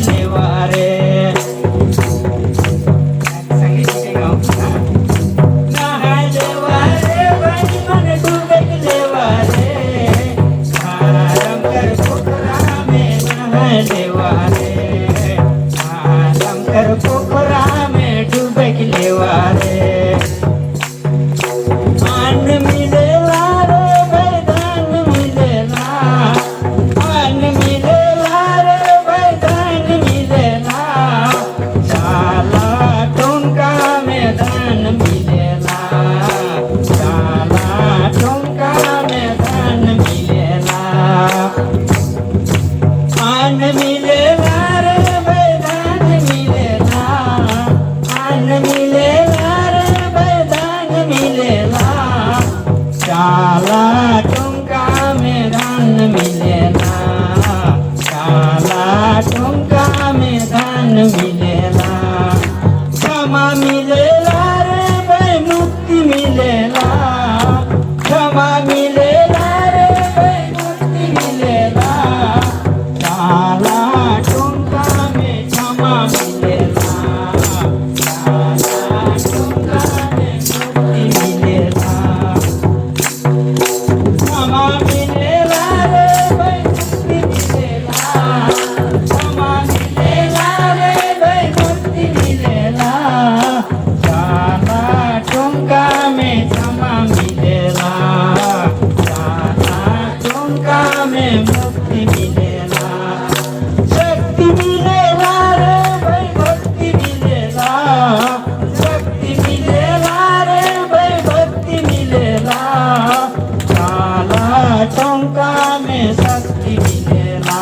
लेवा रे संगीत के गाँव नहाय लेवा रे भाई मन डूबे लेवा रे आराम कर पोखरा में नहाय लेवा रे आराम कर पोखरा में डूबे लेवा रे अन्न मिलेला रे भाई दान मिलेला अन्न मिलेला रे भाई दान मिलेला शाला टोंका में दान मिलेला शाला टोंका में दान मिलेला अन्न मिलेला रे भाई दान मिलेला अन्न मिलेला रे भाई दान मिलेला शाला टोंका में दान मिलेला शाला टोंका में दान मिलेला क्षमा मिलेला रे भाई मुक्ति मिलेला क्षमा मिलेला रे भाई मुक्ति मिलेला शाला टोंका में क्षमा मिलेला शाला टोंका में मुक्ति मिलेला क्षमा मिलेला रे भाई मुक्ति मिलेला क्षमा मिलेला रे भाई मुक्ति मिलेला शाला टोंका में क्षमा मिलेला शाला टोंका में मुक्ति मिलेला शक्ति मिलेला रे भाई भक्ति मिलेला शक्ति मिलेला रे भाई भक्ति मिलेला शाला टोंका में शक्ति मिलेला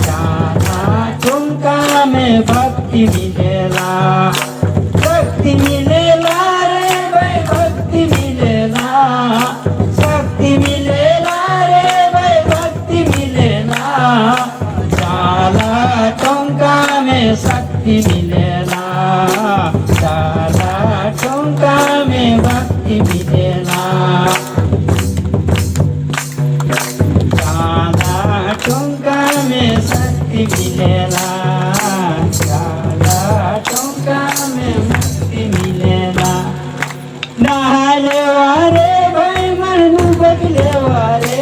शाला टोंका में भक्ति मिलेला शक्ति मिलेला रे भाई भक्ति मिलेला शक्ति मिलेला रे भाई भक्ति मिलेला शाला टोंका में शक्ति मिलेला शाला टोंका में भक्ति मिलेला शाला टोंका में शक्ति मिलेला शाला टोंका में मुक्ति मिलेला नहाय लेवा रे भाई मन डूबक लेवा रे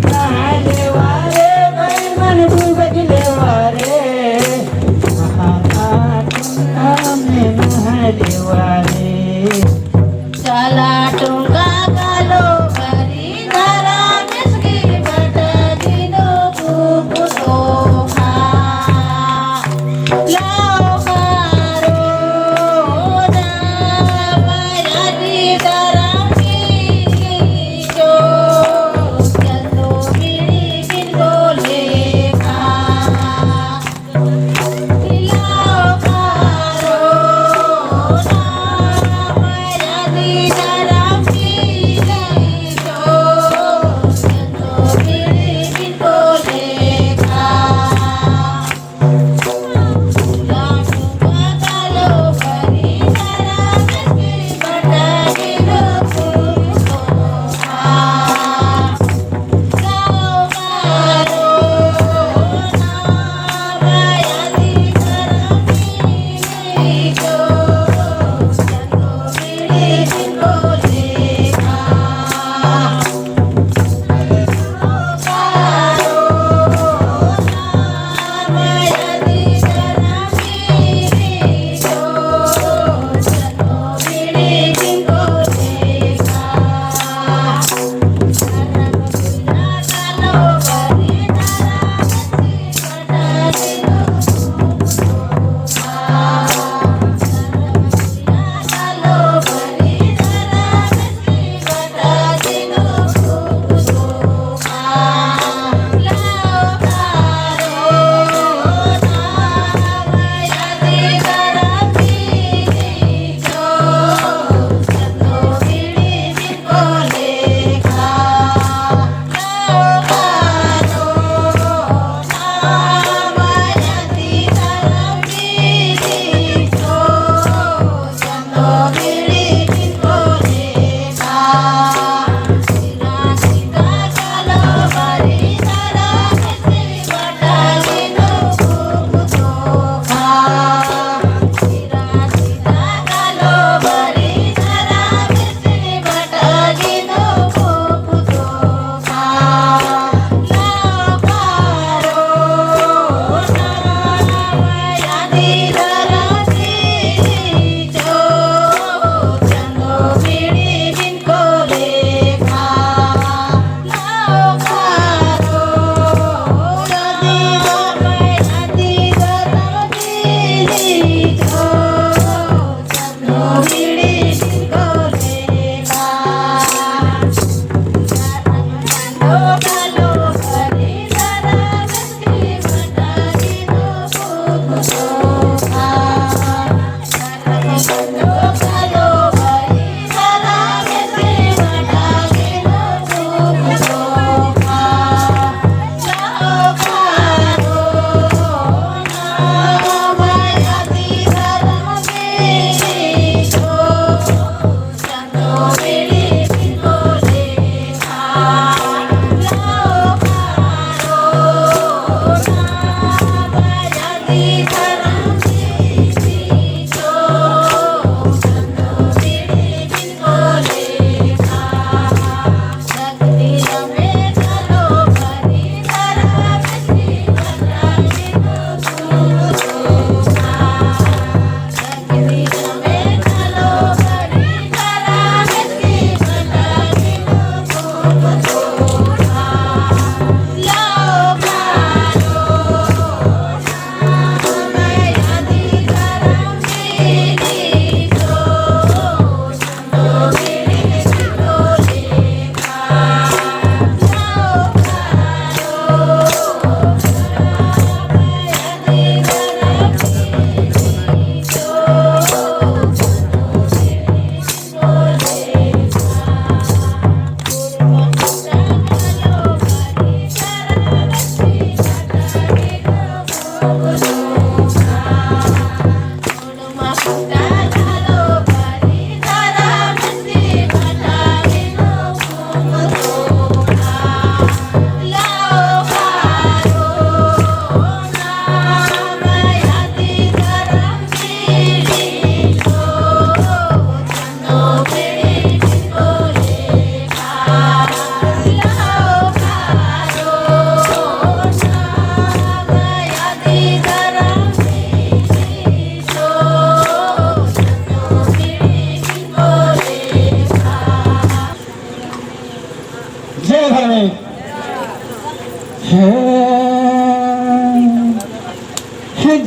नहाय लेवा रे भाई मन डूबक लेवा रे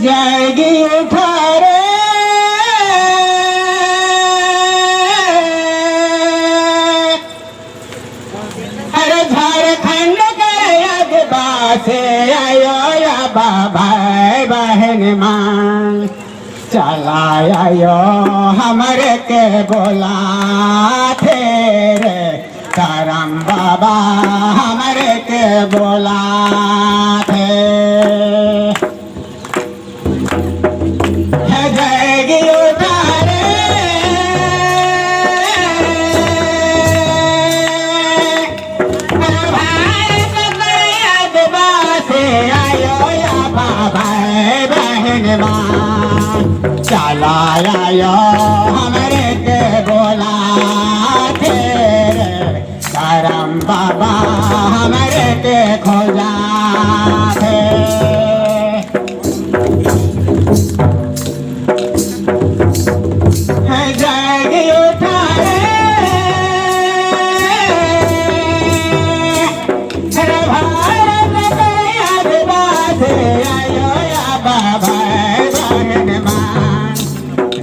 जाएगी उठा रे अरे झारखंड के अगवा से आयो या बाबा बहन मान चला आयो हमरे के बोला थे रे करम बाबा हमरे के बोला थे जाएगी उठा रे भारत के अगवा से आयो या बाबा बहन मान चला आयो हमरे के बोला थे करम बाबा हमरे के खोजा थे जाएगी उठा रे भारत के अगवा से आयो या बाबा बहन मान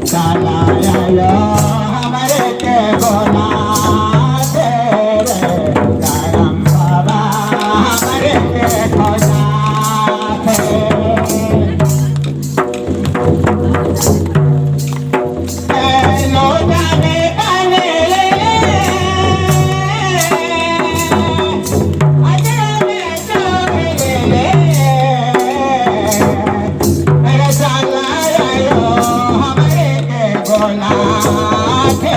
चला आयो हमरे के बोला थे रे करम बाबा हमरे के खोजा थे लो जाने पाने अजरा में चोरे ले अरे साला आयो हमरे के बोला थे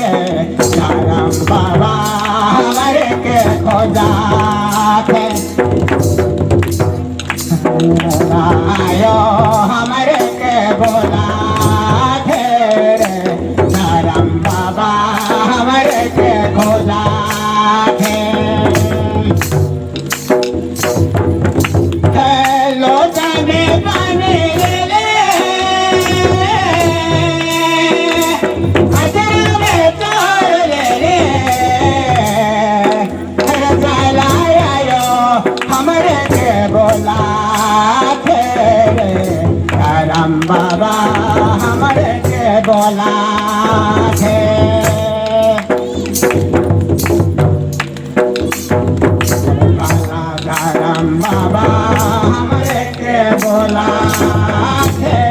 रे करम बाबा हमरे के खोजा थे आयो हमरे के बोला थे रे करम बाबा हमरे के खोजा थे लो जाने पाने ले अजरा में चोर ले अरे साला आयो हमरे के बोला थे रे करम बाबा हमरे के बोला थे करम बाबा हमरे के बोला थे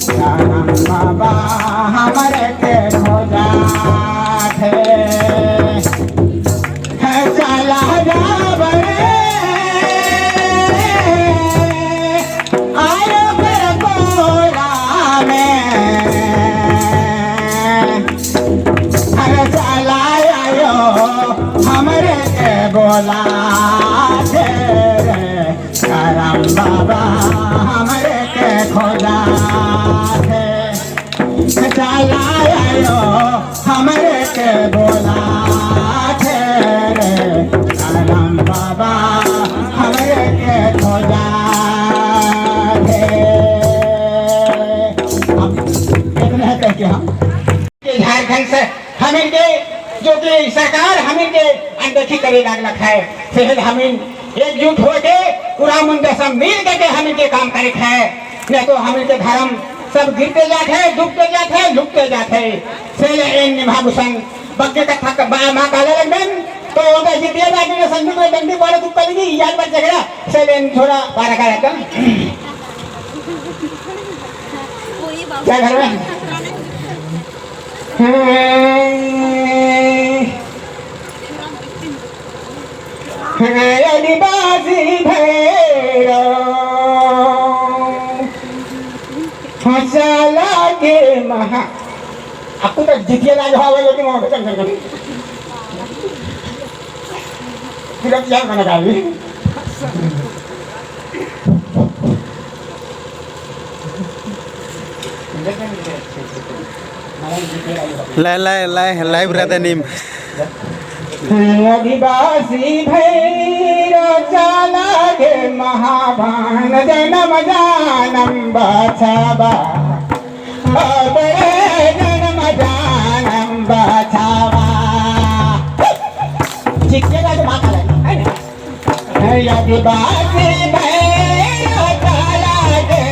करम बाबा हमरे के खोजा थे चला जा बड़े आयो फिर बोला में अरे चला आयो हमरे के बोला थे रे करम बाबा हमरे के खोजा थे चला आयो हमरे के बोला थे रे करम बाबा हमरे के खोजा थे अब इतना कहते हम झारखंड से हमें के जो कि सरकार हमें के अनदेखी करे लागलक है सेहत हमें एकजुट हो के पूरा मुंडा सब मिल के हमें के काम करे है नहीं तो हमें के धर्म सब गिरते जाते हैं डूबते जाते हैं झुकते जाते हैं सेले इन निभाभूषण बग्गे का थक माँ काले लगन तो उनका जितिया जाके संधि में डंडी वाले तू करेगी याद बच जाएगा सेले थोड़ा पारा का रहता क्या घर में आदिवासी भैरो फसला के महा आपको तो जितिया लाज होवे लेकिन वहां चल चल फिर अब क्या करना गाली लाइव रहता नीम आदिवासी भैरो चला गे महाभान जन्म जानम बचावा जन्म जानम बचावा चिक्केगा तो बात अलग है ना आदिवासी भैरो चला गे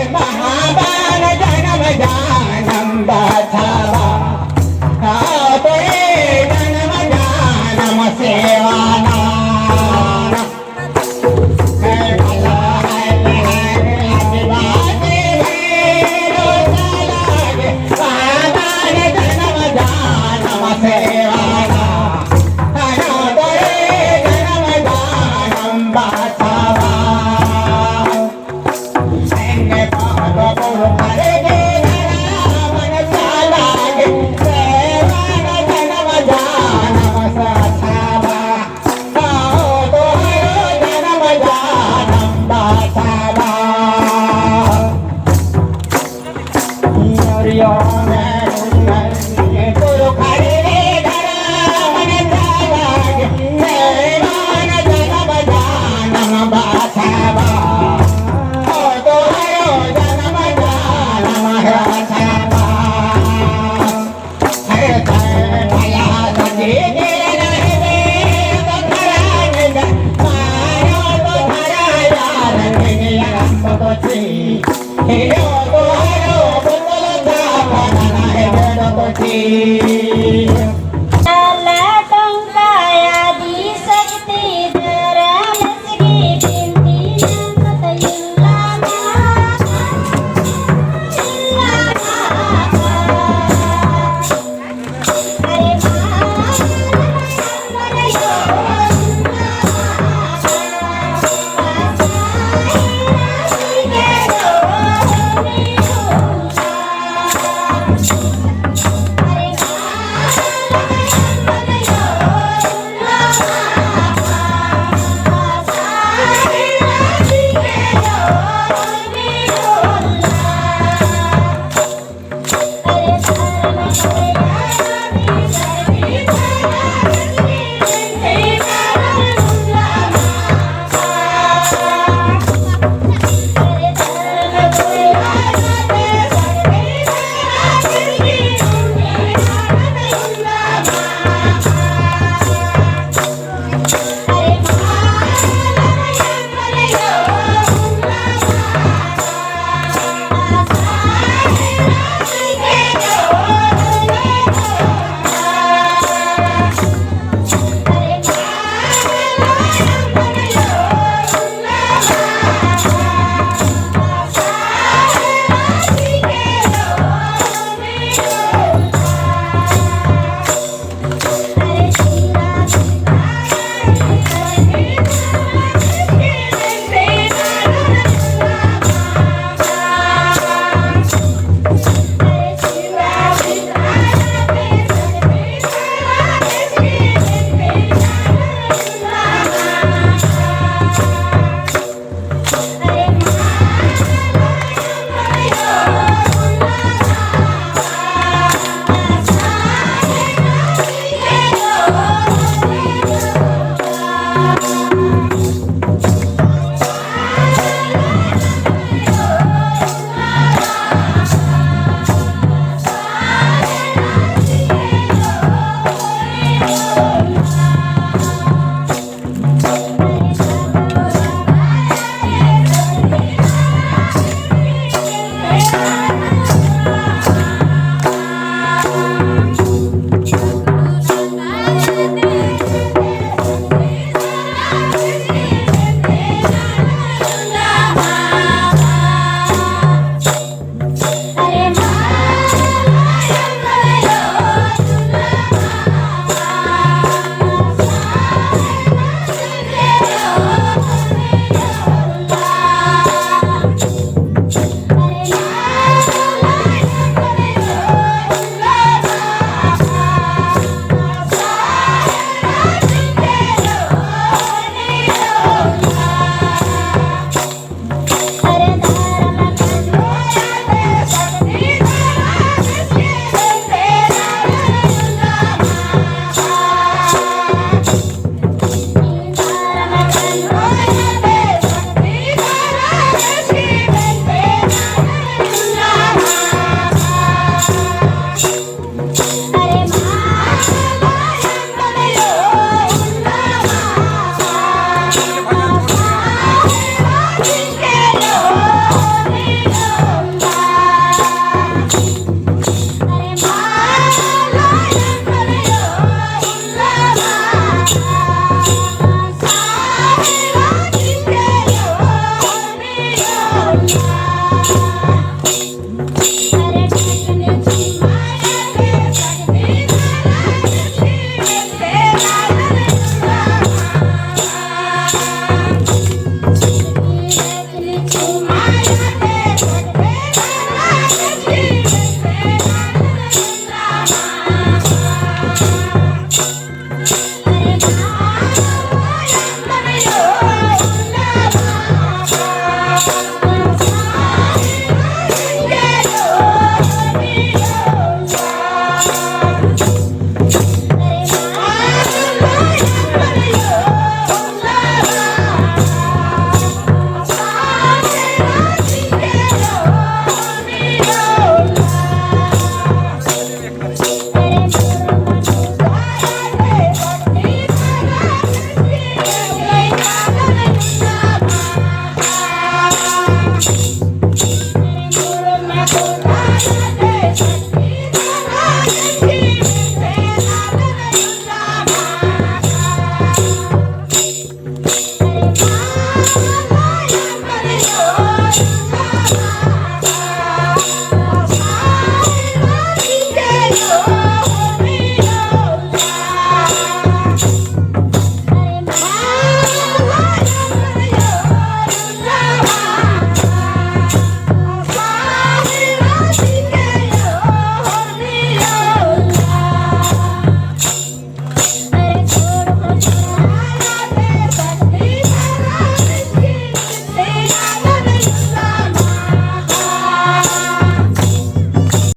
कोची हे तो हारो बोतल दा पाना है बेड़ कोची